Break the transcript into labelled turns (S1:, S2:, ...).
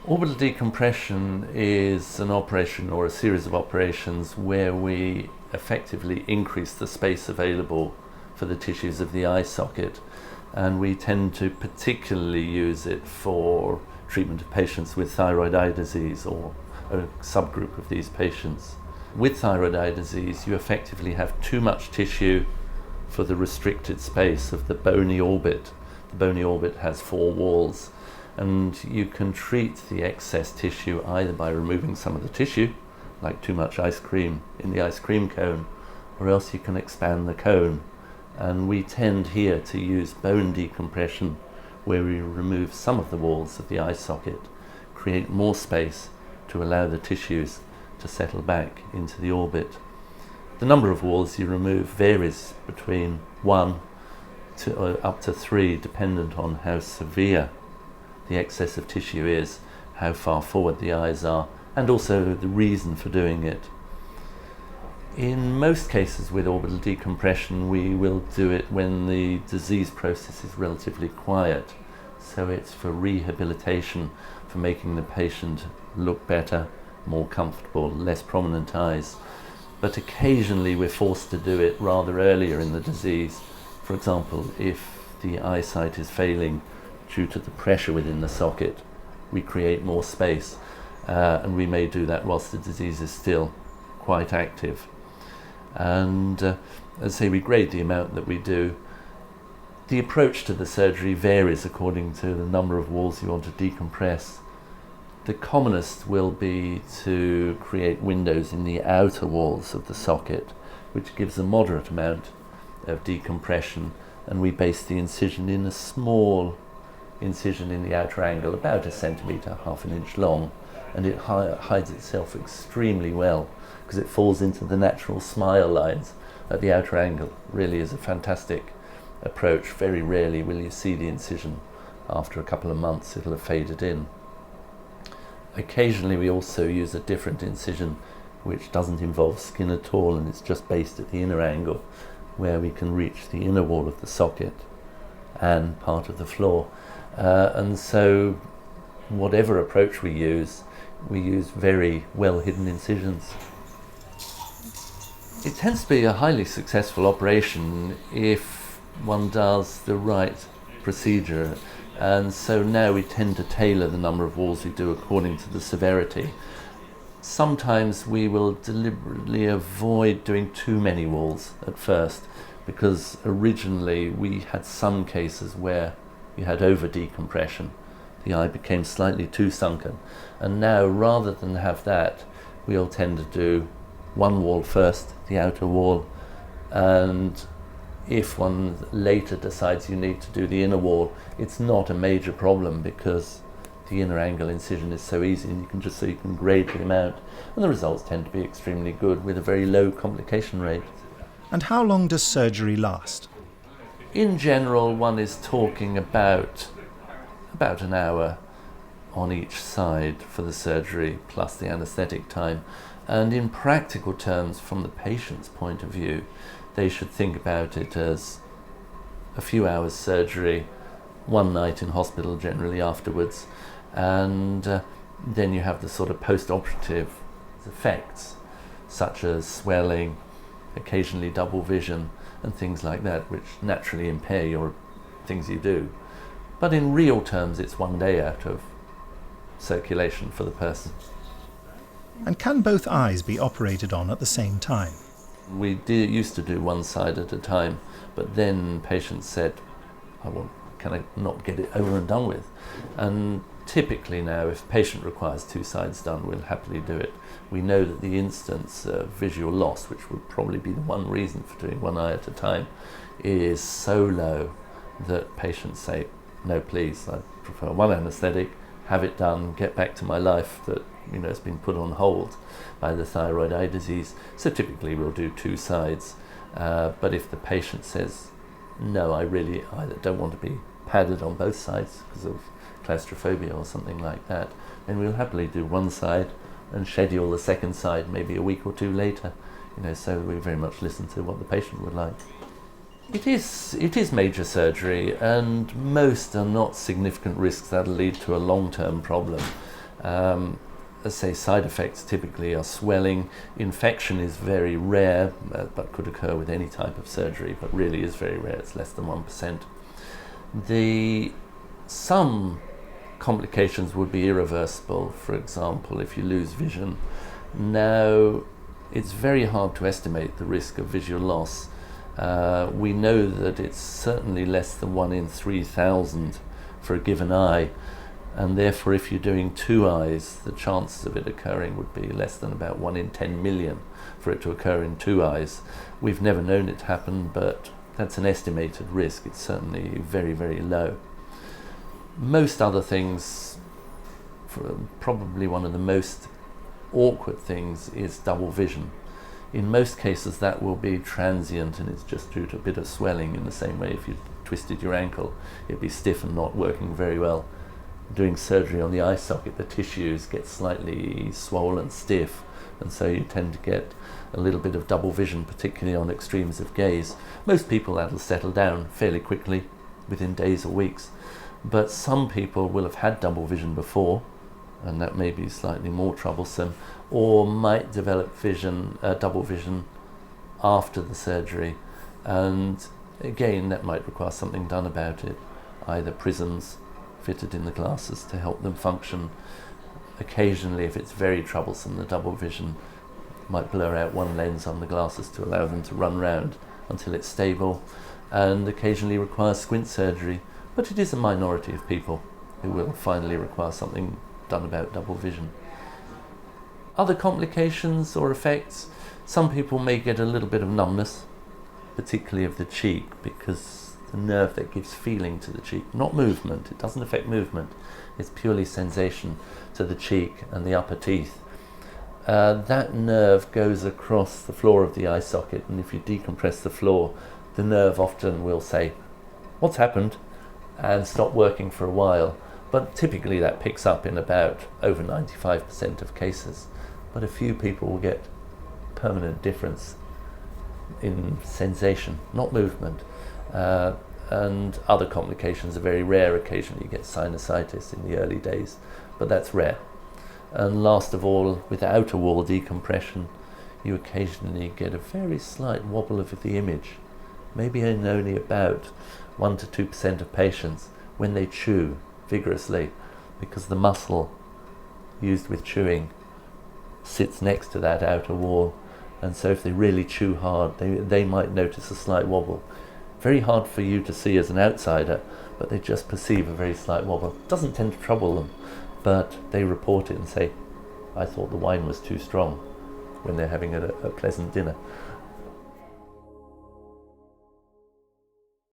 S1: Orbital decompression is an operation or a series of operations where we effectively increase the space available for the tissues of the eye socket, and we tend to particularly use it for treatment of patients with thyroid eye disease or a subgroup of these patients. With thyroid eye disease, you effectively have too much tissue for the restricted space of the bony orbit. The bony orbit has 4 walls, and you can treat the excess tissue either by removing some of the tissue, like too much ice cream in the ice cream cone, or else you can expand the cone. And we tend here to use bone decompression, where we remove some of the walls of the eye socket, create more space to allow the tissues to settle back into the orbit. The number of walls you remove varies between 1 to up to 3, dependent on how severe the excess of tissue is, how far forward the eyes are, and also the reason for doing it. In most cases with orbital decompression, we will do it when the disease process is relatively quiet. So it's for rehabilitation, for making the patient look better, more comfortable, less prominent eyes. But occasionally we're forced to do it rather earlier in the disease. For example, if the eyesight is failing due to the pressure within the socket, we create more space, and we may do that whilst the disease is still quite active. And as I say, we grade the amount that we do. The approach to the surgery varies according to the number of walls you want to decompress. The commonest will be to create windows in the outer walls of the socket, which gives a moderate amount of decompression, and we base the incision in a small incision in the outer angle, about 1 centimetre, half an inch long, and it hides itself extremely well because it falls into the natural smile lines at the outer angle. Really is a fantastic approach. Very rarely will you see the incision after a couple of months. It'll have faded in. Occasionally we also use a different incision which doesn't involve skin at all, and it's just based at the inner angle where we can reach the inner wall of the socket and part of the floor. And so whatever approach we use very well hidden incisions. It tends to be a highly successful operation if one does the right procedure, and so now we tend to tailor the number of walls we do according to the severity. Sometimes we will deliberately avoid doing too many walls at first, because originally we had some cases where you had over decompression. The eye became slightly too sunken, and now rather than have that, we'll tend to do one wall first, the outer wall, and if one later decides you need to do the inner wall, it's not a major problem because the inner angle incision is so easy, and you can grade the amount, and the results tend to be extremely good with a very low complication rate.
S2: And how long does surgery last?
S1: In general, one is talking about an hour on each side for the surgery plus the anaesthetic time. And in practical terms, from the patient's point of view, they should think about it as a few hours surgery, one night in hospital generally afterwards, and then you have the sort of post-operative effects such as swelling, occasionally double vision and things like that, which naturally impair your things you do. But in real terms, it's 1 day out of circulation for the person.
S2: And can both eyes be operated on at the same time?
S1: We used to do one side at a time, but then patients said, can I not get it over and done with? And typically now, if a patient requires 2 sides done, we'll happily do it. We know that the instance of visual loss, which would probably be the one reason for doing one eye at a time, is so low that patients say, no please, I prefer one anaesthetic, have it done, get back to my life that has been put on hold by the thyroid eye disease. So typically we'll do 2 sides, but if the patient says, no, I really either don't want to be padded on both sides because of claustrophobia or something like that, then we'll happily do one side and schedule the second side maybe a week or 2 later, so we very much listen to what the patient would like. It is major surgery, and most are not significant risks that'll lead to a long-term problem. Let's say side effects typically are swelling. Infection is very rare, but could occur with any type of surgery, but really is very rare. It's less than 1%. Some complications would be irreversible. For example, if you lose vision. Now, it's very hard to estimate the risk of visual loss. We know that it's certainly less than 1 in 3,000 for a given eye, and therefore if you're doing 2 eyes, the chances of it occurring would be less than about 1 in 10 million for it to occur in 2 eyes. We've never known it to happen, but that's an estimated risk. It's certainly very, very low. Most other things, probably one of the most awkward things is double vision. In most cases that will be transient, and it's just due to a bit of swelling, in the same way if you twisted your ankle, it'd be stiff and not working very well. Doing surgery on the eye socket, the tissues get slightly swollen, stiff, and so you tend to get a little bit of double vision, particularly on extremes of gaze. Most people that'll settle down fairly quickly, within days or weeks, but some people will have had double vision before, and that may be slightly more troublesome, or might develop double vision after the surgery, and again that might require something done about it, either prisms fitted in the glasses to help them function. Occasionally, if it's very troublesome, the double vision might blur out one lens on the glasses to allow them to run round until it's stable, and occasionally require squint surgery, but it is a minority of people who will finally require something done about double vision. Other complications or effects, some people may get a little bit of numbness, particularly of the cheek, because the nerve that gives feeling to the cheek, not movement, it doesn't affect movement, it's purely sensation to the cheek and the upper teeth. That nerve goes across the floor of the eye socket, and if you decompress the floor, the nerve often will say, "What's happened?" and stop working for a while. But typically that picks up in about over 95% of cases. But a few people will get permanent difference in sensation, not movement. And other complications are very rare. Occasionally you get sinusitis in the early days, but that's rare. And last of all, with outer wall decompression, you occasionally get a very slight wobble of the image, maybe in only about 1 to 2% of patients when they chew vigorously, because the muscle used with chewing sits next to that outer wall, and so if they really chew hard, they might notice a slight wobble. Very hard for you to see as an outsider, but they just perceive a very slight wobble. Doesn't tend to trouble them, but they report it and say, "I thought the wine was too strong," when they're having a pleasant dinner.